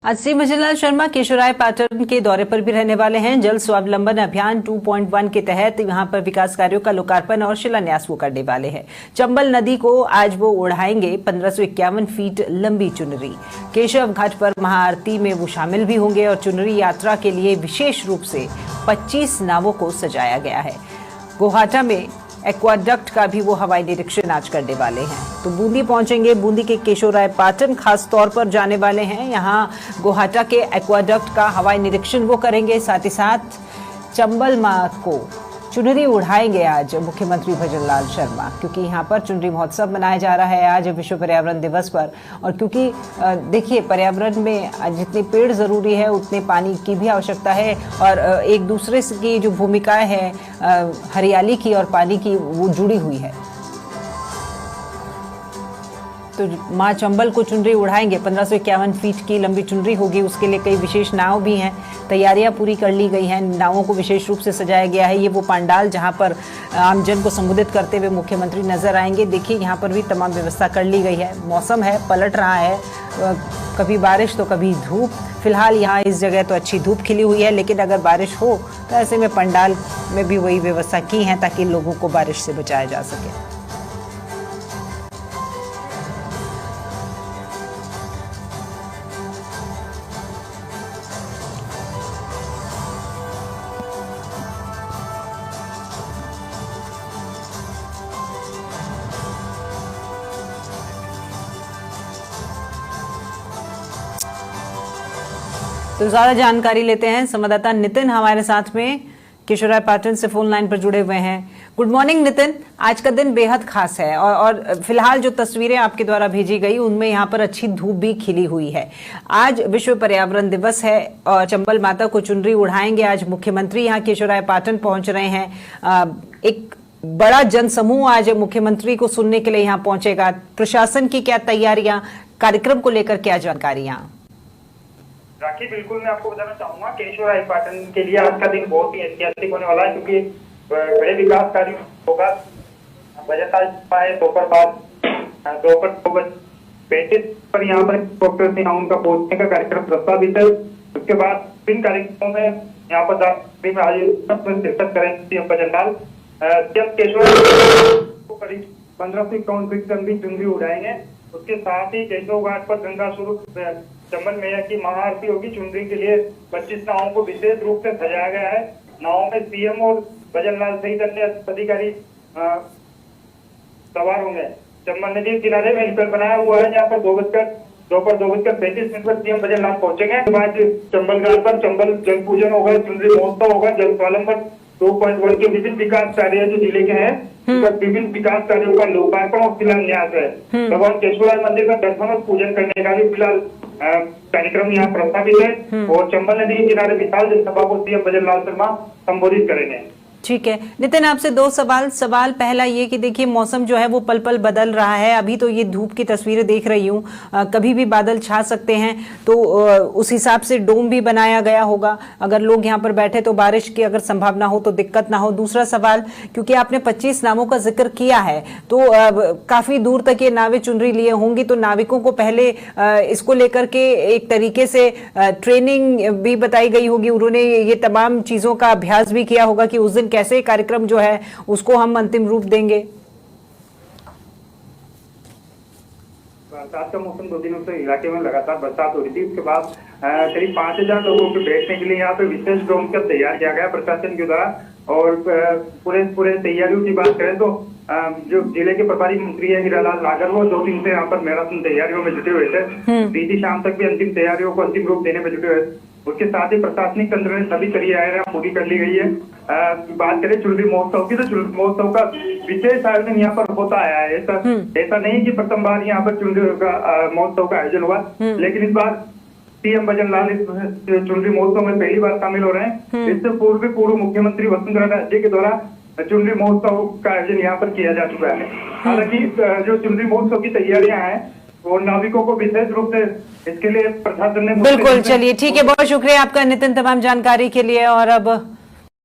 आज सी भजनलाल शर्मा केशोरायपाटन के दौरे पर भी रहने वाले हैं। जल स्वावलंबन अभियान 2.1 के तहत यहां पर विकास कार्यों का लोकार्पण और शिलान्यास वो करने वाले हैं। चंबल नदी को आज वो उड़ाएंगे 1551 फीट लंबी चुनरी। केशव घाट पर महाआरती में वो शामिल भी होंगे और चुनरी यात्रा के लिए विशेष रूप से 25 नावों को सजाया गया है। गोहाटा में एक्वाडक्ट का भी वो हवाई निरीक्षण आज करने वाले हैं। तो बूंदी पहुंचेंगे, बूंदी के केशोरायपाटन खास तौर पर जाने वाले हैं। यहां गोहाटा के एक्वाडक्ट का हवाई निरीक्षण वो करेंगे। साथ ही साथ चंबल मां को चुनरी उड़ाएंगे आज मुख्यमंत्री भजनलाल शर्मा, क्योंकि यहाँ पर चुनरी महोत्सव मनाया जा रहा है आज विश्व पर्यावरण दिवस पर। और क्योंकि देखिए, पर्यावरण में जितने पेड़ जरूरी है उतने पानी की भी आवश्यकता है और एक दूसरे की जो भूमिकाएं है हरियाली की और पानी की वो जुड़ी हुई है। तो मां चंबल को चुनरी उड़ाएंगे। 1551 फीट की लंबी चुनरी होगी, उसके लिए कई विशेष नाव भी हैं। तैयारियां पूरी कर ली गई हैं। नावों को विशेष रूप से सजाया गया है। ये वो पंडाल जहां पर आमजन को संबोधित करते हुए मुख्यमंत्री नजर आएंगे। देखिए, यहाँ पर भी तमाम व्यवस्था कर ली गई है। मौसम है, पलट रहा है, कभी बारिश तो कभी धूप। फिलहाल यहाँ इस जगह तो अच्छी धूप खिली हुई है, लेकिन अगर बारिश हो तो ऐसे में पंडाल में भी वही व्यवस्था की है ताकि लोगों को बारिश से बचाया जा सके। तो ज्यादा जानकारी लेते हैं, संवाददाता नितिन हमारे साथ में केशोरायपाटन से फोन लाइन पर जुड़े हुए हैं। गुड मॉर्निंग नितिन, आज का दिन बेहद खास है और फिलहाल जो तस्वीरें आपके द्वारा भेजी गई उनमें यहाँ पर अच्छी धूप भी खिली हुई है। आज विश्व पर्यावरण दिवस है और चंबल माता को चुनरी उड़ाएंगे आज मुख्यमंत्री। यहाँ केशोरायपाटन पहुंच रहे हैं। एक बड़ा जनसमूह आज मुख्यमंत्री को सुनने के लिए यहाँ पहुंचेगा। प्रशासन की क्या तैयारियां, कार्यक्रम को लेकर क्या जानकारियां? राखी, बिल्कुल मैं आपको बताना चाहूंगा, केशोरायपाटन के लिए आज का दिन बहुत ही ऐतिहासिक होने वाला है, क्योंकि बड़े विकास कार्य होगा। बजट आज है दोपहर बाद 2:35 पर यहाँ पर डॉक्टर सिंह उनका पहुंचने का कार्यक्रम प्रस्तावित है। उसके बाद विभिन्न कार्यक्रमों में यहाँ पर आयोजित शिरकत करेंगे सीएम भजनलाल। जब केशोरायपाटन को करीब 1551 फीट लंबी चुनरी उड़ाएंगे, उसके साथ ही केशव घाट पर गंगा स्वरूप चंबल मैया की महाआरती होगी। चुनरी के लिए 25 नावों को विशेष रूप से सजाया गया है। नावों में सीएम और भजनलाल सहित अन्य अधिकारी सवार होंगे। चंबल नदी किनारे में स्थल बनाया हुआ है, जहाँ पर दोपहर 2:35 पर सीएम भजनलाल पहुंचेंगे। बाद चंबल घाट पर चंबल जल पूजन होगा, चुनरी महोत्सव होगा। जल स्वावलंबन 2.1 के विभिन्न विकास कार्य जो जिले के हैं, विभिन्न विकास कार्यों का लोकार्पण और शिलान्यास है। भगवान केशवराय मंदिर का दर्शन और पूजन करने का भी फिलहाल कार्यक्रम यहाँ प्रस्तावित है और चंबल नदी के किनारे विशाल जनसभा को सीएम भजनलाल शर्मा संबोधित करेंगे। ठीक है नितिन, आपसे दो सवाल पहला ये कि देखिए, मौसम जो है वो पल पल बदल रहा है। अभी तो ये धूप की तस्वीरें देख रही हूँ, कभी भी बादल छा सकते हैं, तो उस हिसाब से डोम भी बनाया गया होगा। अगर लोग यहाँ पर बैठे तो बारिश की अगर संभावना हो तो दिक्कत ना हो। दूसरा सवाल, क्योंकि आपने 25 नावों का जिक्र किया है, तो काफी दूर तक ये नावें चुनरी लिए होंगी, तो नाविकों को पहले इसको लेकर के एक तरीके से ट्रेनिंग भी बताई गई होगी। उन्होंने ये तमाम चीजों का अभ्यास भी किया होगा कि उस दिन कैसे कार्यक्रम जो है उसको हम अंतिम रूप देंगे। बरसात का मौसम 2 दिनों से इलाके में लगातार बरसात हो रही थी। उसके बाद करीब 5000 लोगों के बैठने के लिए यहाँ पे विशेष डोम का तैयार किया गया प्रशासन के द्वारा। और पूरे तैयारियों की बात करें तो जो जिले के प्रभारी मंत्री है हीरालाल नागर, वो 2 दिन से यहाँ पर मैराथन तैयारियों में जुटे हुए थे। बीती शाम तक भी अंतिम तैयारियों को अंतिम रूप देने में जुटे हुए। उसके साथ ही प्रशासनिक तंत्र ने सभी तैयारियां पूरी कर ली गई है। बात करें चुनरी महोत्सव की, तो चुनरी महोत्सव का विशेष आयोजन यहाँ पर होता आया है। ऐसा नहीं कि प्रथम बार यहाँ पर चुनरी का महोत्सव का आयोजन हुआ, लेकिन इस बार सीएम भजनलाल इस चुनरी महोत्सव में पहली बार शामिल हो रहे हैं। इससे पूर्व मुख्यमंत्री वसुंधरा राजे के द्वारा चुनरी महोत्सव का आयोजन यहाँ पर किया जा चुका है। हालांकि जो चुनरी महोत्सव की तैयारियां हैं और नाविकों को विशेष रूप से इसके लिए प्रशासन ने बिल्कुल, चलिए ठीक है, बहुत शुक्रिया आपका नितिन तमाम जानकारी के लिए। और अब